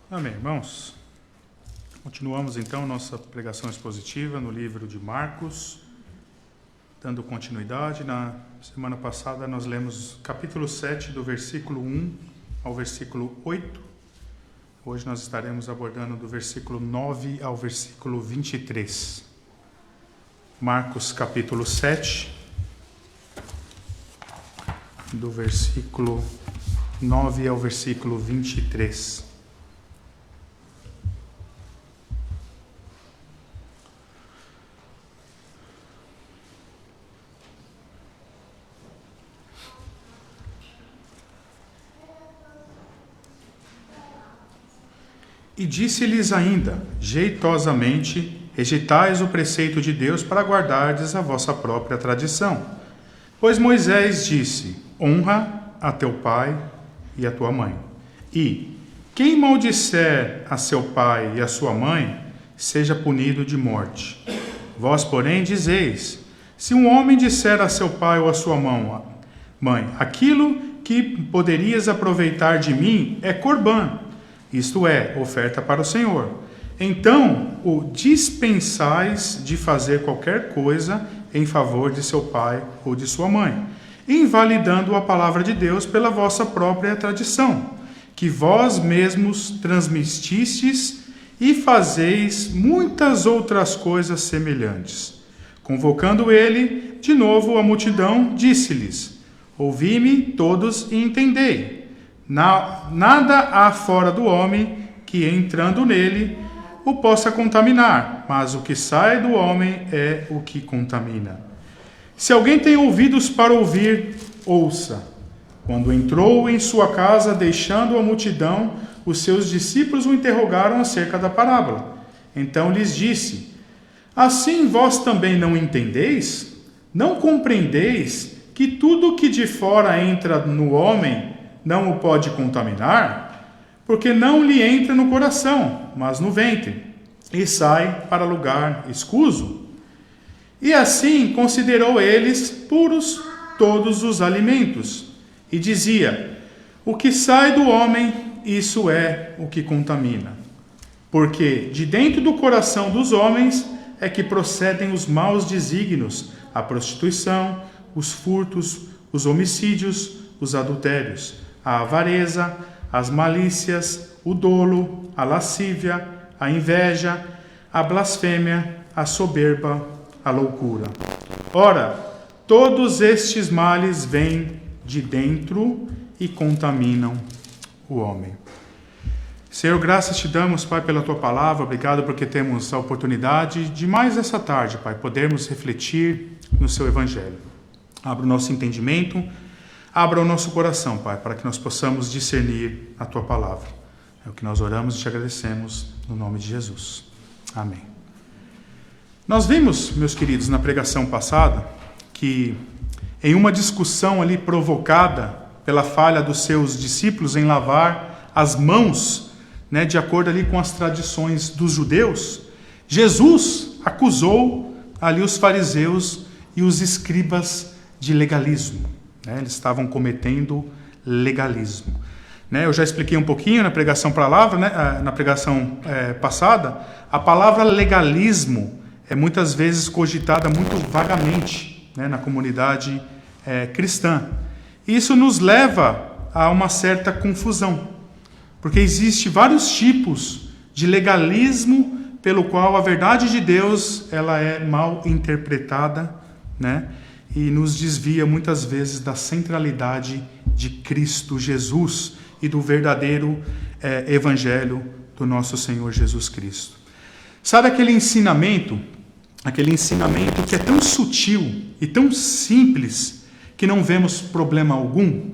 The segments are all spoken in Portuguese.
Amém, irmãos. Continuamos então nossa pregação expositiva no livro de Marcos, dando continuidade. Na semana passada nós lemos capítulo 7, do versículo 1 ao versículo 8. Hoje nós estaremos abordando do versículo 9 ao versículo 23. Marcos capítulo 7, do versículo 9 ao versículo 23. E disse-lhes ainda, jeitosamente, rejeitais o preceito de Deus para guardardes a vossa própria tradição. Pois Moisés disse, honra a teu pai e a tua mãe. E quem maldisser a seu pai e a sua mãe, seja punido de morte. Vós, porém, dizeis, se um homem disser a seu pai ou a sua mãe, aquilo que poderias aproveitar de mim é corbã, isto é, oferta para o Senhor. Então o dispensais de fazer qualquer coisa em favor de seu pai ou de sua mãe, invalidando a palavra de Deus pela vossa própria tradição, que vós mesmos transmitistes e fazeis muitas outras coisas semelhantes. Convocando ele de novo a multidão, disse-lhes, ouvi-me todos e entendei. Nada há fora do homem que, entrando nele, o possa contaminar, mas o que sai do homem é o que contamina. Se alguém tem ouvidos para ouvir, ouça. Quando entrou em sua casa, deixando a multidão, os seus discípulos o interrogaram acerca da parábola. Então lhes disse, assim vós também não entendeis? Não compreendeis que tudo que de fora entra no homem não o pode contaminar, porque não lhe entra no coração, mas no ventre, e sai para lugar escuso. E assim considerou eles puros todos os alimentos, e dizia, o que sai do homem, isso é o que contamina. Porque de dentro do coração dos homens é que procedem os maus desígnios, a prostituição, os furtos, os homicídios, os adultérios, a avareza, as malícias, o dolo, a lascívia, a inveja, a blasfêmia, a soberba, a loucura. Ora, todos estes males vêm de dentro e contaminam o homem. Senhor, graças te damos, Pai, pela tua palavra. Obrigado porque temos a oportunidade de mais essa tarde, Pai, podermos refletir no seu evangelho. Abra o nosso entendimento, abra o nosso coração, Pai, para que nós possamos discernir a Tua palavra. É o que nós oramos e te agradecemos, no nome de Jesus. Amém. Nós vimos, meus queridos, na pregação passada, que em uma discussão ali provocada pela falha dos seus discípulos em lavar as mãos, de acordo ali com as tradições dos judeus, Jesus acusou ali os fariseus e os escribas de legalismo. Eles estavam cometendo legalismo. Eu já expliquei um pouquinho na pregação passada. A palavra legalismo é muitas vezes cogitada muito vagamente na comunidade cristã. Isso nos leva a uma certa confusão, porque existe vários tipos de legalismo pelo qual a verdade de Deus ela é mal interpretada, e nos desvia muitas vezes da centralidade de Cristo Jesus e do verdadeiro evangelho do nosso Senhor Jesus Cristo. Sabe aquele ensinamento que é tão sutil e tão simples que não vemos problema algum?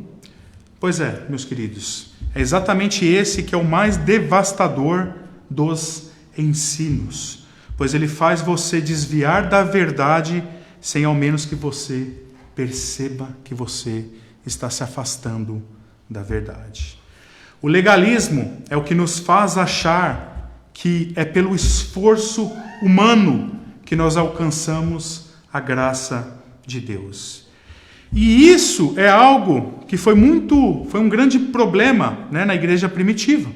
Pois é, meus queridos, é exatamente esse que é o mais devastador dos ensinos, pois ele faz você desviar da verdade sem ao menos que você perceba que você está se afastando da verdade. O legalismo é o que nos faz achar que é pelo esforço humano que nós alcançamos a graça de Deus. E isso é algo que foi um grande problema na igreja primitiva.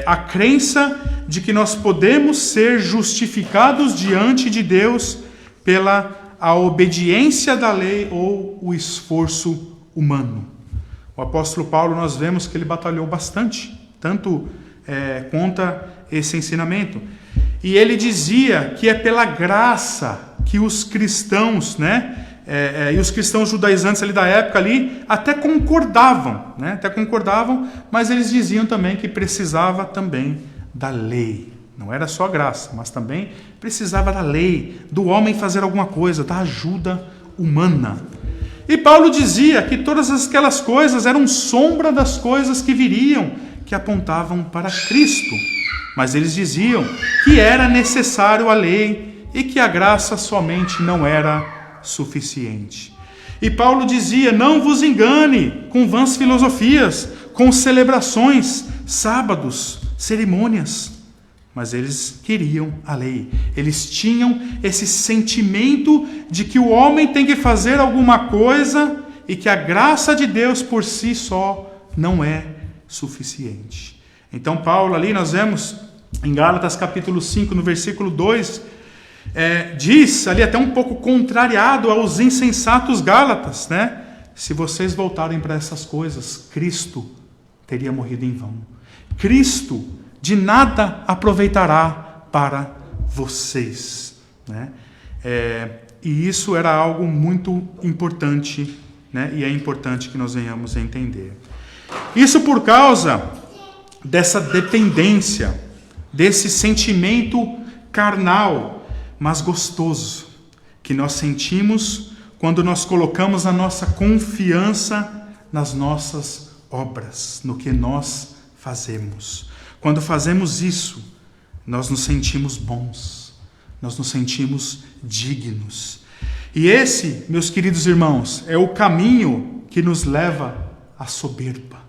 a crença de que nós podemos ser justificados diante de Deus pela a obediência da lei ou o esforço humano. O apóstolo Paulo, nós vemos que ele batalhou bastante, tanto contra esse ensinamento. E ele dizia que é pela graça que os cristãos, e os cristãos judaizantes ali da época ali até concordavam, mas eles diziam também que precisava também da lei. Não era só graça, mas também precisava da lei, do homem fazer alguma coisa, da ajuda humana. E Paulo dizia que todas aquelas coisas eram sombra das coisas que viriam, que apontavam para Cristo. Mas eles diziam que era necessário a lei e que a graça somente não era suficiente. E Paulo dizia: não vos engane com vãs filosofias, com celebrações, sábados, cerimônias. Mas eles queriam a lei. Eles tinham esse sentimento de que o homem tem que fazer alguma coisa e que a graça de Deus por si só não é suficiente. Então Paulo ali, nós vemos em Gálatas capítulo 5, no versículo 2, diz ali até um pouco contrariado aos insensatos Gálatas, se vocês voltarem para essas coisas, Cristo teria morrido em vão. Cristo de nada aproveitará para vocês. E isso era algo muito importante, e é importante que nós venhamos a entender. Isso por causa dessa dependência, desse sentimento carnal, mas gostoso, que nós sentimos quando nós colocamos a nossa confiança nas nossas obras, no que nós fazemos. Quando fazemos isso, nós nos sentimos bons, nós nos sentimos dignos. E esse, meus queridos irmãos, é o caminho que nos leva à soberba.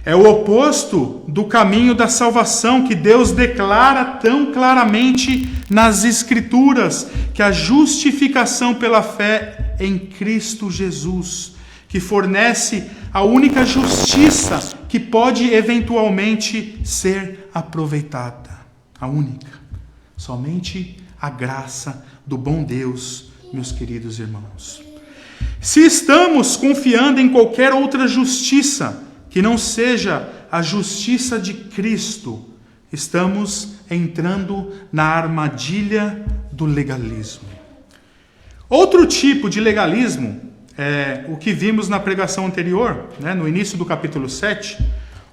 É o oposto do caminho da salvação que Deus declara tão claramente nas Escrituras, que a justificação pela fé em Cristo Jesus, que fornece a única justiça que pode eventualmente ser aproveitada. A única. Somente a graça do bom Deus, meus queridos irmãos. Se estamos confiando em qualquer outra justiça que não seja a justiça de Cristo, estamos entrando na armadilha do legalismo. Outro tipo de legalismo é o que vimos na pregação anterior, no início do capítulo 7,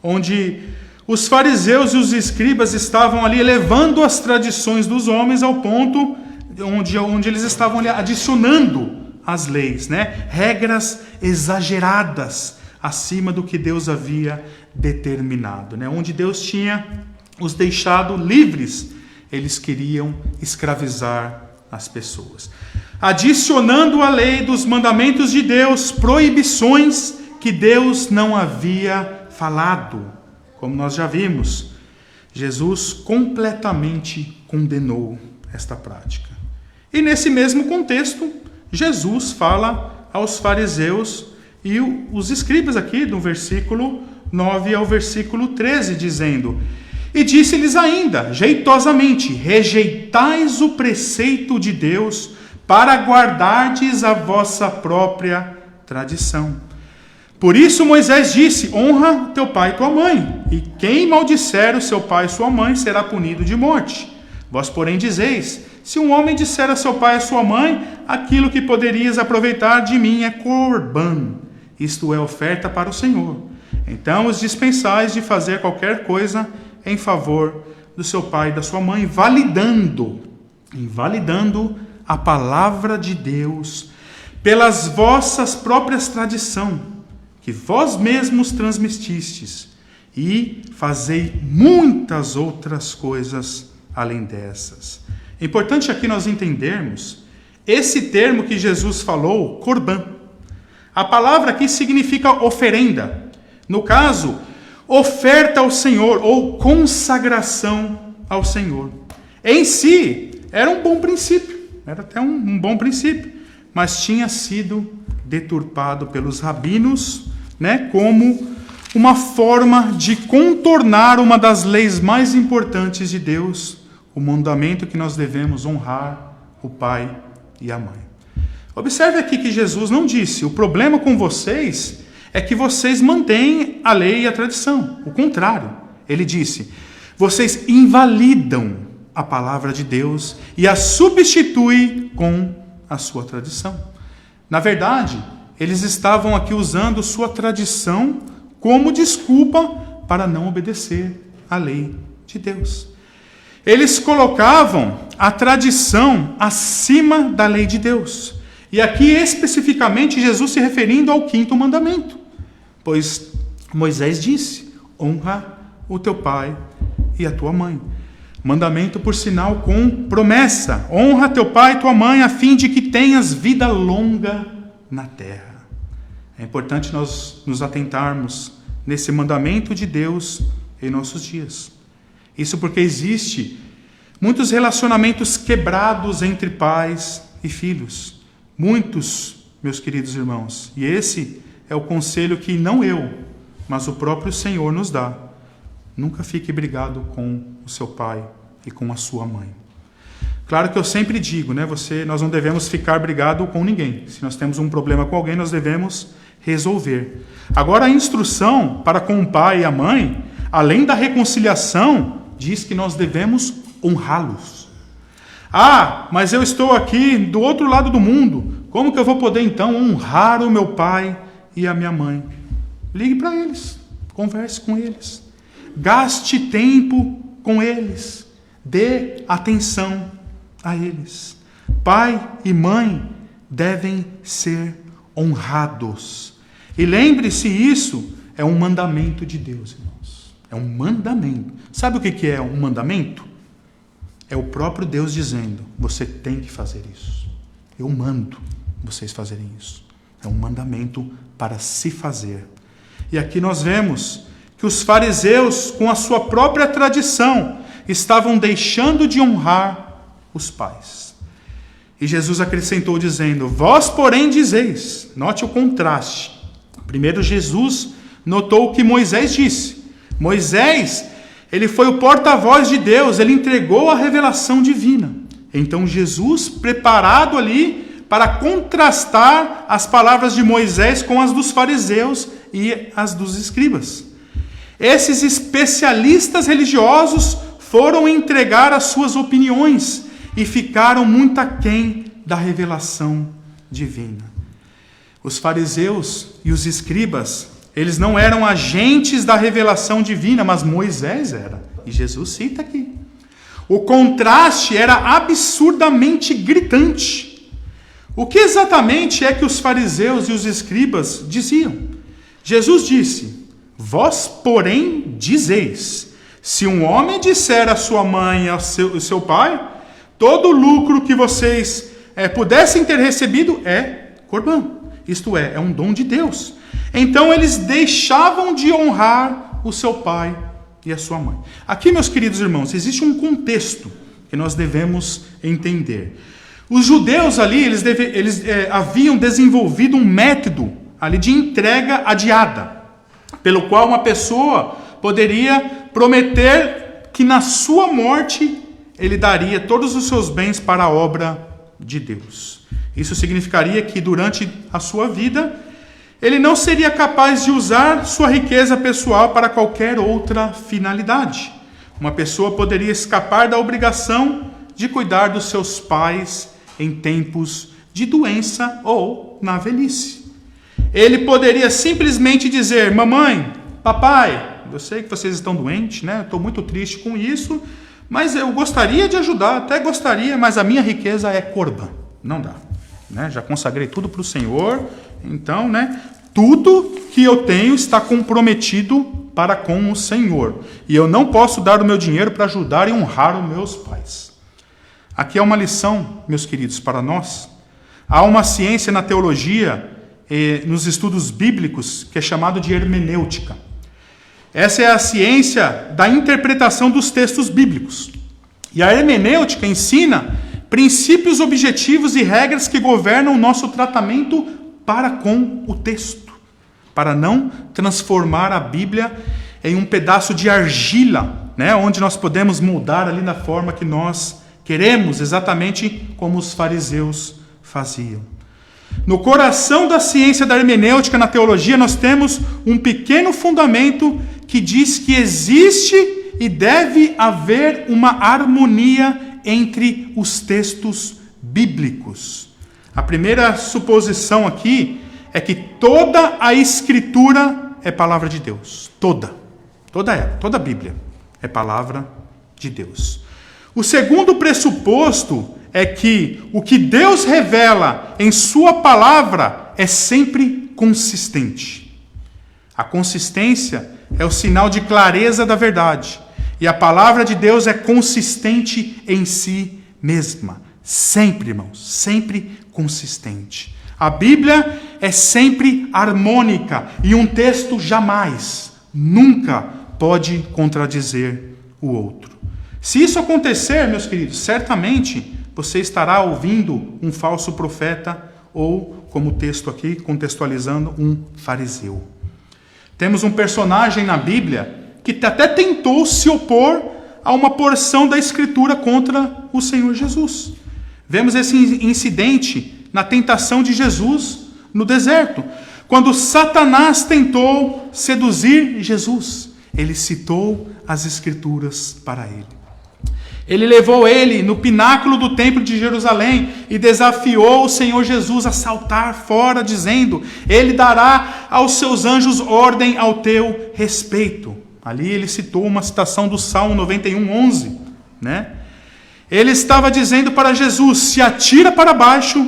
onde os fariseus e os escribas estavam ali elevando as tradições dos homens ao ponto onde eles estavam ali adicionando as leis, regras exageradas acima do que Deus havia determinado, onde Deus tinha os deixado livres, eles queriam escravizar as pessoas, adicionando à lei dos mandamentos de Deus proibições que Deus não havia falado. Como nós já vimos, Jesus completamente condenou esta prática. E nesse mesmo contexto, Jesus fala aos fariseus e os escribas aqui, do versículo 9 ao versículo 13, dizendo: e disse-lhes ainda, jeitosamente, rejeitais o preceito de Deus para guardardes a vossa própria tradição. Por isso Moisés disse: honra teu pai e tua mãe, e quem maldisser o seu pai e sua mãe será punido de morte. Vós, porém, dizeis: se um homem disser a seu pai e a sua mãe, aquilo que poderias aproveitar de mim é corban, isto é, oferta para o Senhor. Então os dispensais de fazer qualquer coisa em favor do seu pai e da sua mãe, invalidando a palavra de Deus pelas vossas próprias tradições, que vós mesmos transmitistes, e fazei muitas outras coisas além dessas. É importante aqui nós entendermos esse termo que Jesus falou, corban. A palavra aqui significa oferenda. No caso, oferta ao Senhor ou consagração ao Senhor. Em si, era um bom princípio, era até um bom princípio, mas tinha sido deturpado pelos rabinos, como uma forma de contornar uma das leis mais importantes de Deus, o mandamento que nós devemos honrar o pai e a mãe. Observe aqui que Jesus não disse: o problema com vocês é que vocês mantêm a lei e a tradição. O contrário, ele disse: vocês invalidam a palavra de Deus e a substituem com a sua tradição. Na verdade, eles estavam aqui usando sua tradição como desculpa para não obedecer à lei de Deus. Eles colocavam a tradição acima da lei de Deus. E aqui especificamente Jesus se referindo ao 5º mandamento. Pois Moisés disse: honra o teu pai e a tua mãe. Mandamento, por sinal, com promessa: honra teu pai e tua mãe, a fim de que tenhas vida longa na terra. É importante nós nos atentarmos nesse mandamento de Deus em nossos dias. Isso porque existe muitos relacionamentos quebrados entre pais e filhos. Muitos, meus queridos irmãos. E esse é o conselho que não eu, mas o próprio Senhor nos dá. Nunca fique brigado com o seu pai e com a sua mãe. Claro que eu sempre digo, né? Nós não devemos ficar brigado com ninguém. Se nós temos um problema com alguém, nós devemos resolver. Agora, a instrução para com o pai e a mãe, além da reconciliação, diz que nós devemos honrá-los. Ah, mas eu estou aqui do outro lado do mundo. Como que eu vou poder, então, honrar o meu pai e a minha mãe? Ligue para eles, converse com eles, gaste tempo com eles, dê atenção a eles. Pai e mãe devem ser honrados. E lembre-se, isso é um mandamento de Deus, irmãos. É um mandamento. Sabe o que é um mandamento? É o próprio Deus dizendo: você tem que fazer isso. Eu mando vocês fazerem isso. É um mandamento para se fazer. E aqui nós vemos que os fariseus, com a sua própria tradição, estavam deixando de honrar os pais. E Jesus acrescentou dizendo: vós, porém, dizeis. Note o contraste. Primeiro, Jesus notou o que Moisés disse. Moisés, ele foi o porta-voz de Deus, ele entregou a revelação divina. Então Jesus, preparado ali para contrastar as palavras de Moisés com as dos fariseus e as dos escribas. Esses especialistas religiosos foram entregar as suas opiniões e ficaram muito aquém da revelação divina. Os fariseus e os escribas, eles não eram agentes da revelação divina, mas Moisés era. E Jesus cita aqui. O contraste era absurdamente gritante. O que exatamente é que os fariseus e os escribas diziam? Jesus disse: vós, porém, dizeis, se um homem disser à sua mãe e ao seu pai, todo o lucro que vocês pudessem ter recebido é corbã. Isto é um dom de Deus. Então eles deixavam de honrar o seu pai e a sua mãe. Aqui, meus queridos irmãos, existe um contexto que nós devemos entender. Os judeus ali, eles haviam desenvolvido um método ali de entrega adiada, pelo qual uma pessoa poderia prometer que na sua morte ele daria todos os seus bens para a obra de Deus. Isso significaria que durante a sua vida ele não seria capaz de usar sua riqueza pessoal para qualquer outra finalidade. Uma pessoa poderia escapar da obrigação de cuidar dos seus pais em tempos de doença ou na velhice. Ele poderia simplesmente dizer: mamãe, papai, eu sei que vocês estão doentes, né? Estou muito triste com isso, mas eu gostaria de ajudar, até gostaria, mas a minha riqueza é corbã. Não dá. Né? Já consagrei tudo para o Senhor, então, né? Tudo que eu tenho está comprometido para com o Senhor. E eu não posso dar o meu dinheiro para ajudar e honrar os meus pais. Aqui é uma lição, meus queridos, para nós. Há uma ciência na teologia, nos estudos bíblicos, que é chamado de hermenêutica. Essa é a ciência da interpretação dos textos bíblicos. E a hermenêutica ensina princípios objetivos e regras que governam o nosso tratamento para com o texto. para não transformar a Bíblia em um pedaço de argila, né, onde nós podemos moldar ali na forma que nós queremos, exatamente como os fariseus faziam. No coração da ciência da hermenêutica, na teologia, nós temos um pequeno fundamento que diz que existe e deve haver uma harmonia entre os textos bíblicos. A primeira suposição aqui é que toda a Escritura é palavra de Deus. Toda a Bíblia é palavra de Deus. O segundo pressuposto é que o que Deus revela em sua palavra é sempre consistente. A consistência é o sinal de clareza da verdade. E a palavra de Deus é consistente em si mesma. Sempre, irmãos, sempre consistente. A Bíblia é sempre harmônica e um texto jamais, nunca pode contradizer o outro. Se isso acontecer, meus queridos, certamente você estará ouvindo um falso profeta ou, como o texto aqui, contextualizando, um fariseu. Temos um personagem na Bíblia que até tentou se opor a uma porção da Escritura contra o Senhor Jesus. Vemos esse incidente na tentação de Jesus no deserto, quando Satanás tentou seduzir Jesus. Ele citou as Escrituras para ele. Ele levou ele no pináculo do templo de Jerusalém e desafiou o Senhor Jesus a saltar fora, dizendo: Ele dará aos seus anjos ordem ao teu respeito. Ali ele citou uma citação do Salmo 91:11, né? Ele estava dizendo para Jesus: se atira para baixo,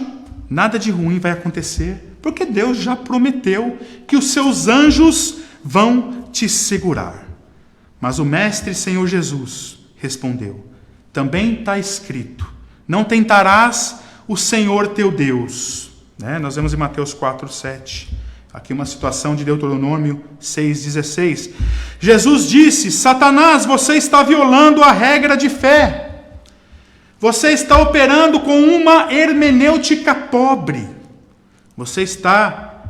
nada de ruim vai acontecer, porque Deus já prometeu que os seus anjos vão te segurar. Mas o Mestre Senhor Jesus respondeu: também está escrito, não tentarás o Senhor teu Deus. Né? Nós vemos em Mateus 4:7. Aqui uma situação de Deuteronômio 6:16. Jesus disse: Satanás, você está violando a regra de fé. Você está operando com uma hermenêutica pobre. Você está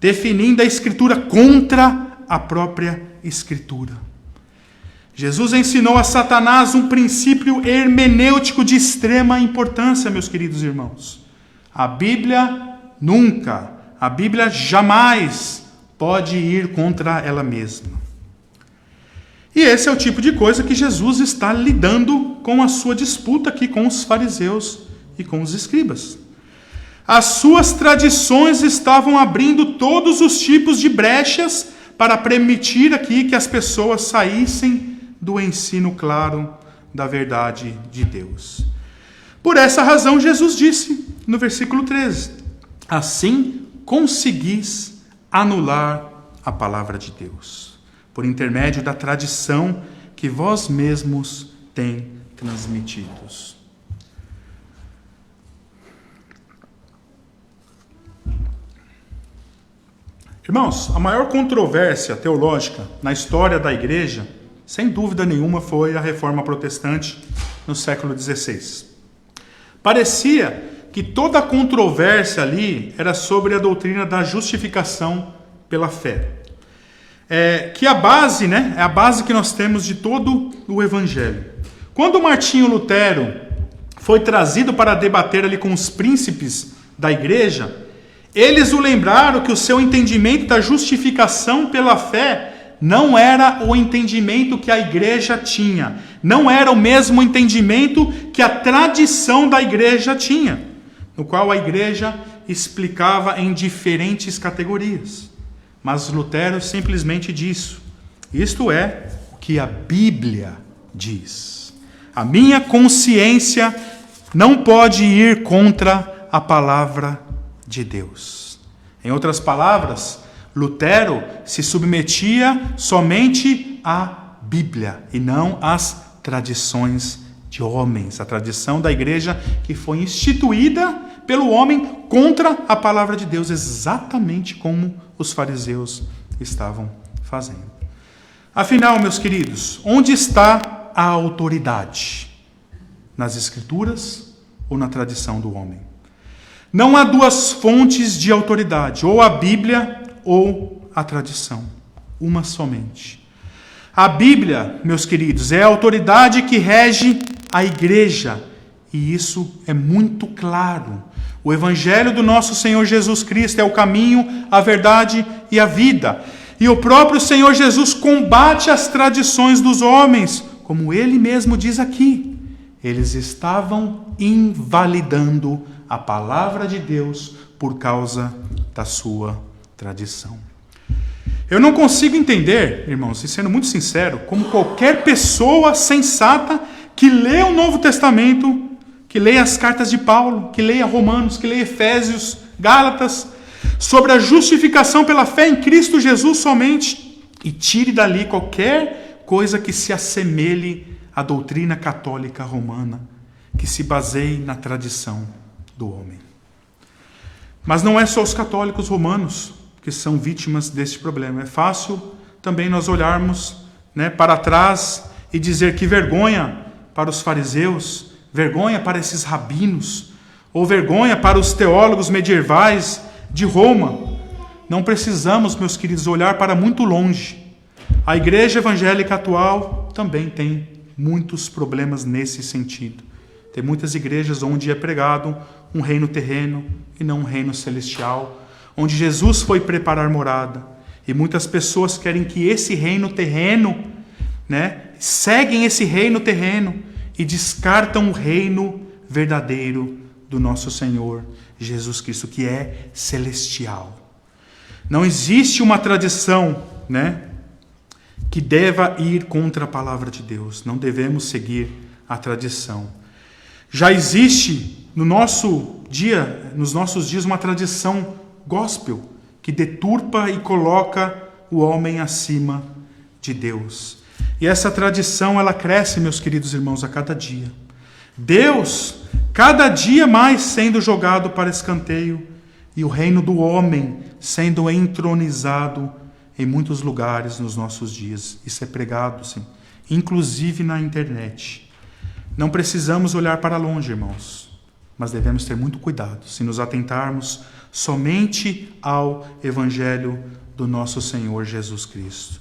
definindo a Escritura contra a própria Escritura. Jesus ensinou a Satanás um princípio hermenêutico de extrema importância, meus queridos irmãos. A Bíblia jamais pode ir contra ela mesma. E esse é o tipo de coisa que Jesus está lidando com a sua disputa aqui com os fariseus e com os escribas. As suas tradições estavam abrindo todos os tipos de brechas para permitir aqui que as pessoas saíssem do ensino claro da verdade de Deus. Por essa razão, Jesus disse no versículo 13: assim conseguis anular a palavra de Deus, por intermédio da tradição que vós mesmos tem transmitidos. Irmãos, a maior controvérsia teológica na história da igreja, sem dúvida nenhuma, foi a Reforma Protestante no século XVI. Parecia que toda a controvérsia ali era sobre a doutrina da justificação pela fé. Que a base, né, é a base que nós temos de todo o Evangelho. Quando Martinho Lutero foi trazido para debater ali com os príncipes da igreja, eles o lembraram que o seu entendimento da justificação pela fé não era o entendimento que a igreja tinha, não era o mesmo entendimento que a tradição da igreja tinha, no qual a igreja explicava em diferentes categorias. Mas Lutero simplesmente disse: isto é o que a Bíblia diz. A minha consciência não pode ir contra a palavra de Deus. Em outras palavras, Lutero se submetia somente à Bíblia e não às tradições de homens, a tradição da igreja que foi instituída pelo homem contra a palavra de Deus, exatamente como os fariseus estavam fazendo. Afinal, meus queridos, onde está a autoridade? Nas Escrituras ou na tradição do homem? Não há duas fontes de autoridade, ou a Bíblia ou a tradição, uma somente. A Bíblia, meus queridos, é a autoridade que rege a igreja, e isso é muito claro. O Evangelho do nosso Senhor Jesus Cristo é o caminho, a verdade e a vida. E o próprio Senhor Jesus combate as tradições dos homens, como ele mesmo diz aqui. Eles estavam invalidando a palavra de Deus por causa da sua tradição. Eu não consigo entender, irmãos, e sendo muito sincero, como qualquer pessoa sensata que lê o Novo Testamento, que lê as cartas de Paulo, que lê Romanos, que lê Efésios, Gálatas, sobre a justificação pela fé em Cristo Jesus somente, e tire dali qualquer coisa que se assemelhe à doutrina católica romana, que se baseie na tradição do homem. Mas não é só os católicos romanos que são vítimas deste problema. É fácil também nós olharmos, para trás e dizer que vergonha para os fariseus, vergonha para esses rabinos, ou vergonha para os teólogos medievais de Roma. Não precisamos, meus queridos, olhar para muito longe. A igreja evangélica atual também tem muitos problemas nesse sentido. Tem muitas igrejas onde é pregado um reino terreno e não um reino celestial, onde Jesus foi preparar morada. E muitas pessoas querem que esse reino terreno, seguem esse reino terreno e descartam o reino verdadeiro do nosso Senhor Jesus Cristo, que é celestial. Não existe uma tradição, que deva ir contra a palavra de Deus. Não devemos seguir a tradição. Já existe nos nossos dias, uma tradição gospel que deturpa e coloca o homem acima de Deus. E essa tradição, ela cresce, meus queridos irmãos, a cada dia. Deus, cada dia mais sendo jogado para escanteio, e o reino do homem sendo entronizado em muitos lugares nos nossos dias. Isso é pregado, sim, inclusive na internet. Não precisamos olhar para longe, irmãos, mas devemos ter muito cuidado se nos atentarmos somente ao Evangelho do nosso Senhor Jesus Cristo.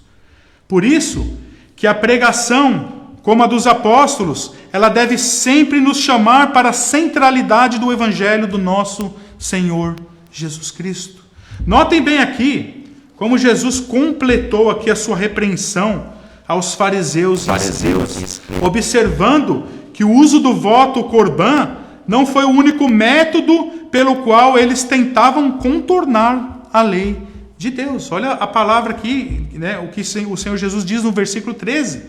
Por isso que a pregação, como a dos apóstolos, ela deve sempre nos chamar para a centralidade do Evangelho do nosso Senhor Jesus Cristo. Notem bem aqui como Jesus completou aqui a sua repreensão aos fariseus e escribas, observando que o uso do voto Corban não foi o único método pelo qual eles tentavam contornar a lei de Deus. Olha a palavra aqui, o que o Senhor Jesus diz no versículo 13.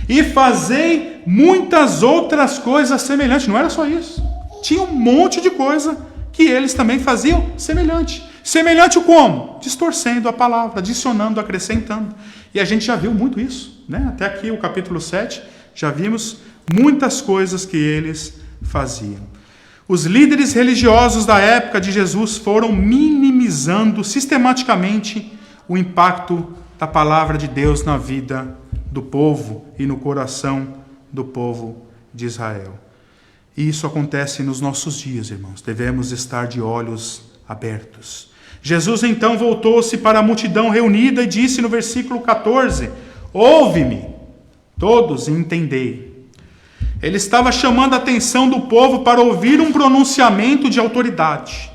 E fazei muitas outras coisas semelhantes. Não era só isso. Tinha um monte de coisa que eles também faziam semelhante. Semelhante como? Distorcendo a palavra, adicionando, acrescentando. E a gente já viu muito isso. Até aqui o capítulo 7, já vimos muitas coisas que eles faziam. Os líderes religiosos da época de Jesus foram minimizando sistematicamente o impacto da palavra de Deus na vida do povo e no coração do povo de Israel. E isso acontece nos nossos dias, irmãos. Devemos estar de olhos abertos. Jesus então voltou-se para a multidão reunida e disse no versículo 14: ouve-me, todos, e entendei. Ele estava chamando a atenção do povo para ouvir um pronunciamento de autoridade.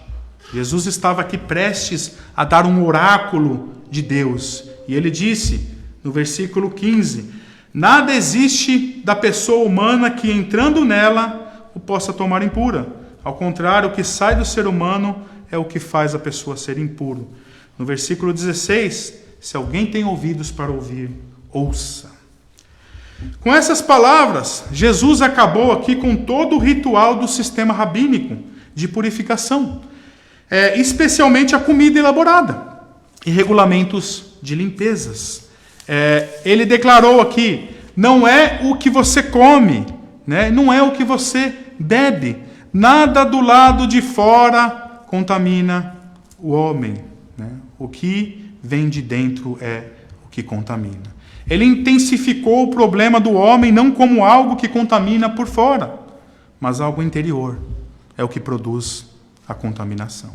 Jesus estava aqui prestes a dar um oráculo de Deus. E ele disse, no versículo 15, nada existe da pessoa humana que, entrando nela, o possa tomar impura. Ao contrário, o que sai do ser humano é o que faz a pessoa ser impuro. No versículo 16, se alguém tem ouvidos para ouvir, ouça. Com essas palavras, Jesus acabou aqui com todo o ritual do sistema rabínico de purificação, especialmente a comida elaborada e regulamentos de limpezas. Ele declarou aqui, não é o que você come, não é o que você bebe, nada do lado de fora contamina o homem. O que vem de dentro é o que contamina. Ele intensificou o problema do homem não como algo que contamina por fora, mas algo interior. É o que produz a contaminação.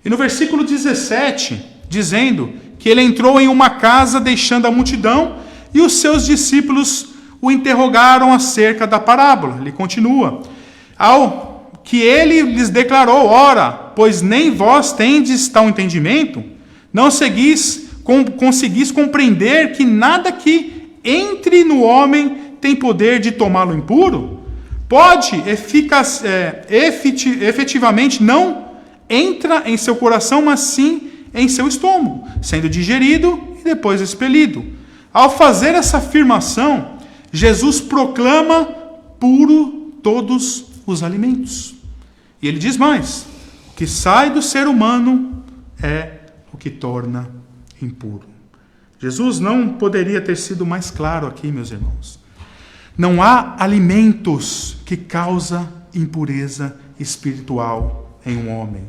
E no versículo 17, dizendo que ele entrou em uma casa deixando a multidão e os seus discípulos o interrogaram acerca da parábola. Ele continua. Ao que ele lhes declarou: ora, pois nem vós tendes tal entendimento, não conseguis compreender que nada que entre no homem tem poder de tomá-lo impuro? Pode, efetivamente não entra em seu coração, mas sim em seu estômago, sendo digerido e depois expelido. Ao fazer essa afirmação, Jesus proclama puro todos os alimentos. E ele diz mais: o que sai do ser humano é o que torna impuro. Jesus não poderia ter sido mais claro aqui, meus irmãos. Não há alimentos que causam impureza espiritual em um homem.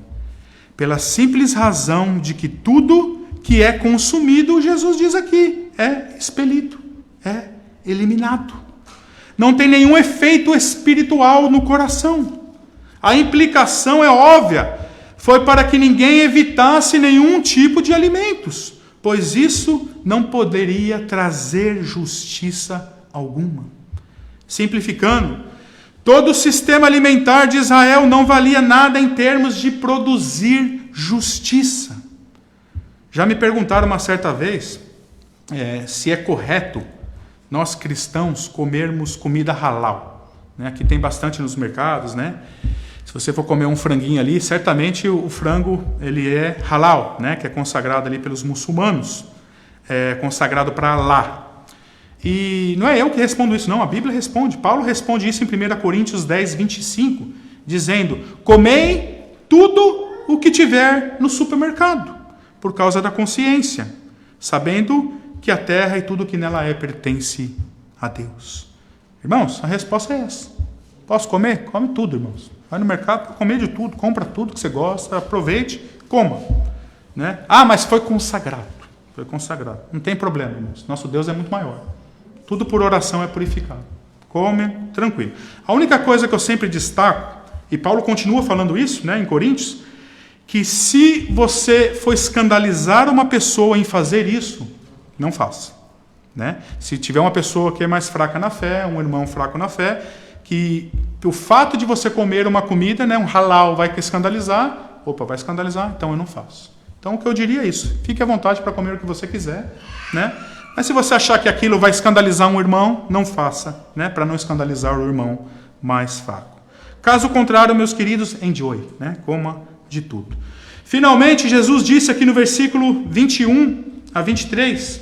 Pela simples razão de que tudo que é consumido, Jesus diz aqui, é expelido, é eliminado. Não tem nenhum efeito espiritual no coração. A implicação é óbvia. Foi para que ninguém evitasse nenhum tipo de alimentos, pois isso não poderia trazer justiça alguma. Simplificando, todo o sistema alimentar de Israel não valia nada em termos de produzir justiça. Já me perguntaram uma certa vez se é correto nós cristãos comermos comida halal. Aqui tem bastante nos mercados, né? Se você for comer um franguinho ali, certamente o frango ele é halal, né? Que é consagrado ali pelos muçulmanos, consagrado para Allah. E não é eu que respondo isso, não. A Bíblia responde. Paulo responde isso em 1 Coríntios 10, 25, dizendo: comei tudo o que tiver no supermercado, por causa da consciência, sabendo que a terra e tudo o que nela pertence a Deus. Irmãos, a resposta é essa. Posso comer? Come tudo, irmãos. Vai no mercado para comer de tudo, compra tudo que você gosta, aproveite, coma. Né? Ah, mas foi consagrado. Foi consagrado. Não tem problema, irmãos. Nosso Deus é muito maior. Tudo por oração é purificado. Come, tranquilo. A única coisa que eu sempre destaco, e Paulo continua falando isso, né, em Coríntios, que se você for escandalizar uma pessoa em fazer isso, não faça. Né? Se tiver uma pessoa que é mais fraca na fé, um irmão fraco na fé, que o fato de você comer uma comida, né, um halal, vai escandalizar, vai escandalizar, então eu não faço. Então o que eu diria é isso: fique à vontade para comer o que você quiser, né? Mas se você achar que aquilo vai escandalizar um irmão, não faça, né? Para não escandalizar o irmão mais fraco. Caso contrário, meus queridos, enjoy, né? Coma de tudo. Finalmente, Jesus disse aqui no versículo 21 a 23: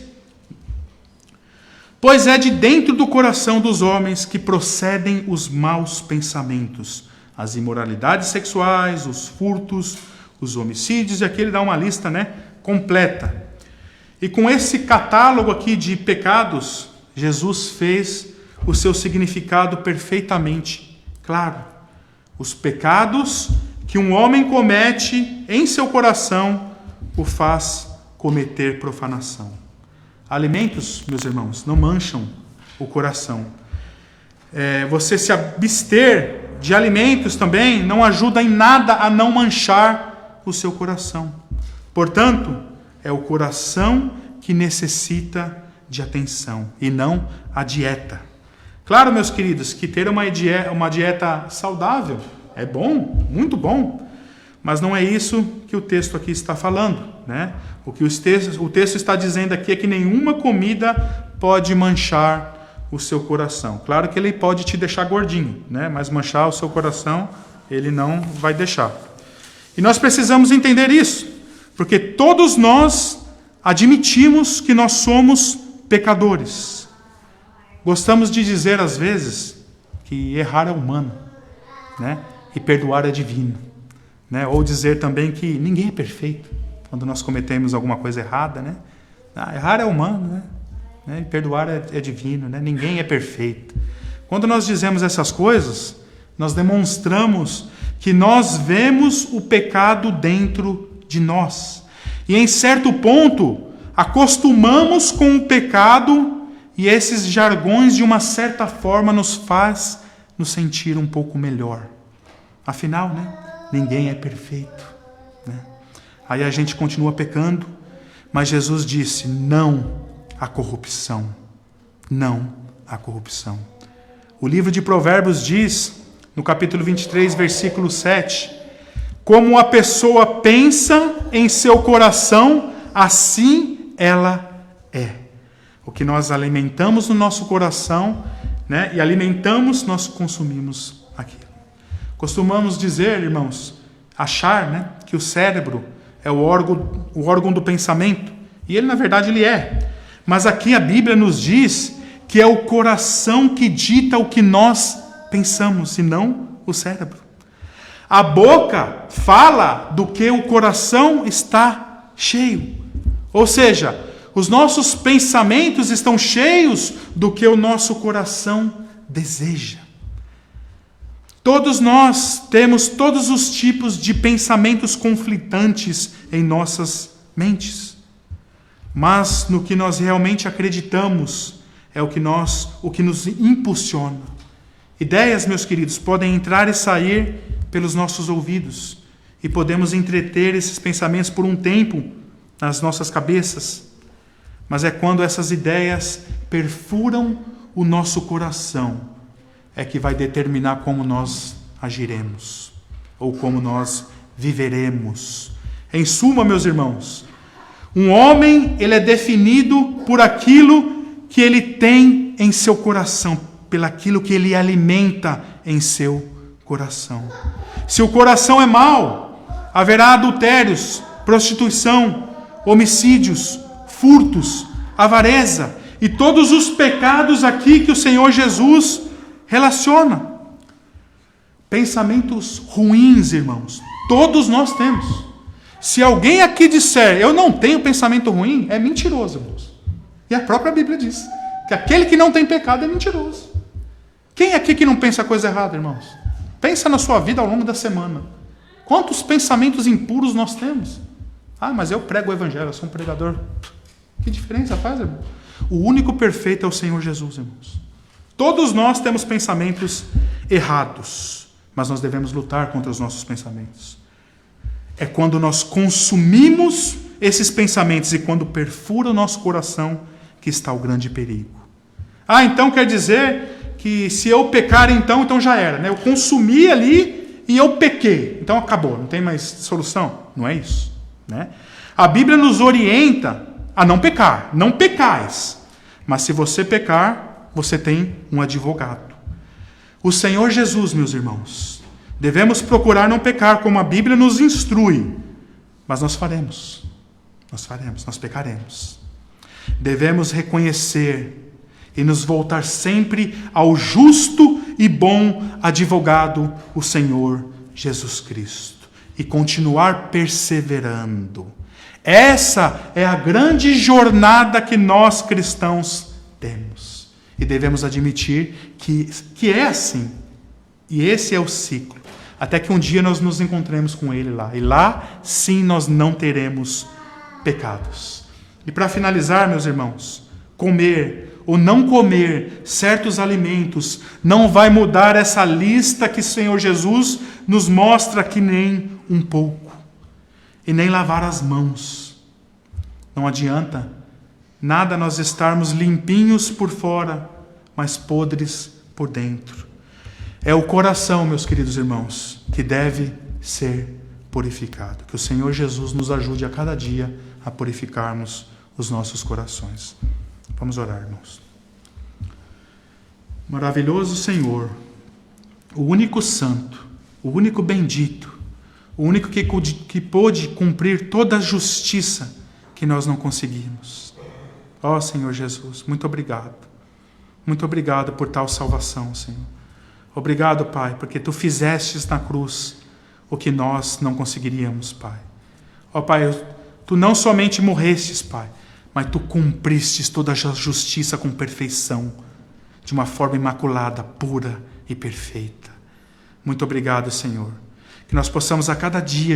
pois é de dentro do coração dos homens que procedem os maus pensamentos, as imoralidades sexuais, os furtos, os homicídios, e aqui ele dá uma lista, né, completa. E com esse catálogo aqui de pecados, Jesus fez o seu significado perfeitamente claro. Os pecados que um homem comete em seu coração o faz cometer profanação. Alimentos, meus irmãos, não mancham o coração. Você se abster de alimentos também não ajuda em nada a não manchar o seu coração. Portanto, é o coração que necessita de atenção e não a dieta. Claro, meus queridos, que ter uma dieta saudável é bom, muito bom, mas não é isso que o texto aqui está falando, né? O que o texto está dizendo aqui é que nenhuma comida pode manchar o seu coração. Claro que ele pode te deixar gordinho, né? Mas manchar o seu coração ele não vai deixar. E nós precisamos entender isso, porque todos nós admitimos que nós somos pecadores. Gostamos de dizer às vezes que errar é humano, né? E perdoar é divino, né? Ou dizer também que ninguém é perfeito quando nós cometemos alguma coisa errada, né? Errar é humano, né? E perdoar é divino, né? Ninguém é perfeito. Quando nós dizemos essas coisas, nós demonstramos que nós vemos o pecado dentro de nós. E em certo ponto, acostumamos com o pecado e esses jargões de uma certa forma nos faz nos sentir um pouco melhor. Afinal, né? Ninguém é perfeito, né? Aí a gente continua pecando, Mas Jesus disse: não à corrupção. Não à corrupção. O livro de Provérbios diz, no capítulo 23, versículo 7, como a pessoa pensa em seu coração, assim ela é. O que nós alimentamos no nosso coração, né, e alimentamos, nós consumimos aquilo. Costumamos dizer, irmãos, achar, né, que o cérebro é o órgão do pensamento. E ele, na verdade, ele é. Mas aqui a Bíblia nos diz que é o coração que dita o que nós pensamos, e não o cérebro. A boca fala do que o coração está cheio. Ou seja, os nossos pensamentos estão cheios do que o nosso coração deseja. Todos nós temos todos os tipos de pensamentos conflitantes em nossas mentes. Mas no que nós realmente acreditamos é o que nos impulsiona. Ideias, meus queridos, podem entrar e sair pelos nossos ouvidos, e podemos entreter esses pensamentos por um tempo nas nossas cabeças. Mas é quando essas ideias perfuram o nosso coração é que vai determinar como nós agiremos, ou como nós viveremos. Em suma, meus irmãos, um homem, ele é definido por aquilo que ele tem em seu coração, pelaquilo que ele alimenta em seu coração. Se o coração é mau, haverá adultérios, prostituição, homicídios, furtos, avareza e todos os pecados aqui que o Senhor Jesus relaciona. Pensamentos ruins, irmãos, todos nós temos. Se alguém aqui disser, eu não tenho pensamento ruim, é mentiroso, irmãos. E a própria Bíblia diz que aquele que não tem pecado é mentiroso. Quem aqui que não pensa coisa errada, irmãos? Pensa na sua vida ao longo da semana. Quantos pensamentos impuros nós temos? Ah, mas eu prego o evangelho, eu sou um pregador. Que diferença faz, irmão? O único perfeito é o Senhor Jesus, irmãos. Todos nós temos pensamentos errados, mas nós devemos lutar contra os nossos pensamentos. É quando nós consumimos esses pensamentos e quando perfura o nosso coração que está o grande perigo. Ah, então quer dizer que se eu pecar, então já era, né? Eu consumi ali e eu pequei. Então acabou, não tem mais solução. Não é isso, né? A Bíblia nos orienta a não pecar. Não pecais. Mas se você pecar, você tem um advogado. O Senhor Jesus, meus irmãos, devemos procurar não pecar como a Bíblia nos instrui. Mas nós faremos, nós pecaremos. Devemos reconhecer e nos voltar sempre ao justo e bom advogado, o Senhor Jesus Cristo, e continuar perseverando. Essa é a grande jornada que nós cristãos temos. E devemos admitir que é assim. E esse é o ciclo. Até que um dia nós nos encontremos com Ele lá. E lá, sim, nós não teremos pecados. E para finalizar, meus irmãos, comer ou não comer certos alimentos não vai mudar essa lista que o Senhor Jesus nos mostra aqui nem um pouco. E nem lavar as mãos. Não adianta nada nós estarmos limpinhos por fora, mas podres por dentro. É o coração, meus queridos irmãos, que deve ser purificado. Que o Senhor Jesus nos ajude a cada dia a purificarmos os nossos corações. Vamos orar, irmãos. Maravilhoso Senhor, o único santo, o único bendito, o único que pôde cumprir toda a justiça que nós não conseguimos. Ó Senhor Jesus, muito obrigado. Muito obrigado por tal salvação, Senhor. Obrigado, Pai, porque Tu fizestes na cruz o que nós não conseguiríamos, Pai. Ó Pai, Tu não somente morrestes, Pai, mas Tu cumpristes toda a justiça com perfeição, de uma forma imaculada, pura e perfeita. Muito obrigado, Senhor. Que nós possamos a cada dia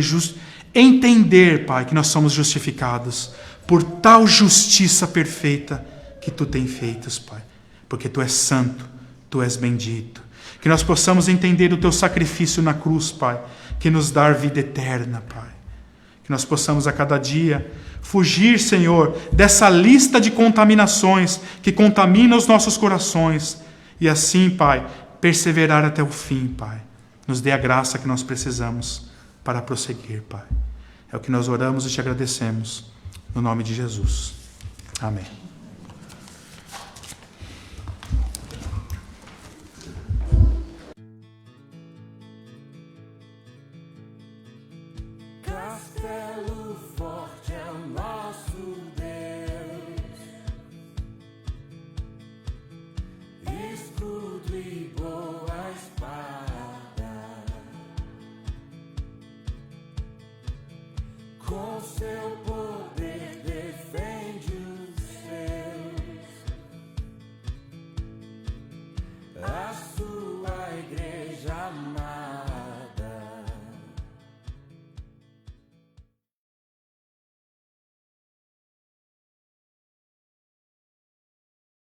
entender, Pai, que nós somos justificados por tal justiça perfeita que Tu tens feito, Pai. Porque Tu és santo, Tu és bendito. Que nós possamos entender o Teu sacrifício na cruz, Pai, que nos dá vida eterna, Pai. Que nós possamos a cada dia Fugir, Senhor, dessa lista de contaminações que contamina os nossos corações. E assim, Pai, perseverar até o fim, Pai. Nos dê a graça que nós precisamos para prosseguir, Pai. É o que nós oramos e te agradecemos. No nome de Jesus. Amém. Castelo forte é o nosso Deus, escudo e boa espada, com seu poder defende os seus, a sua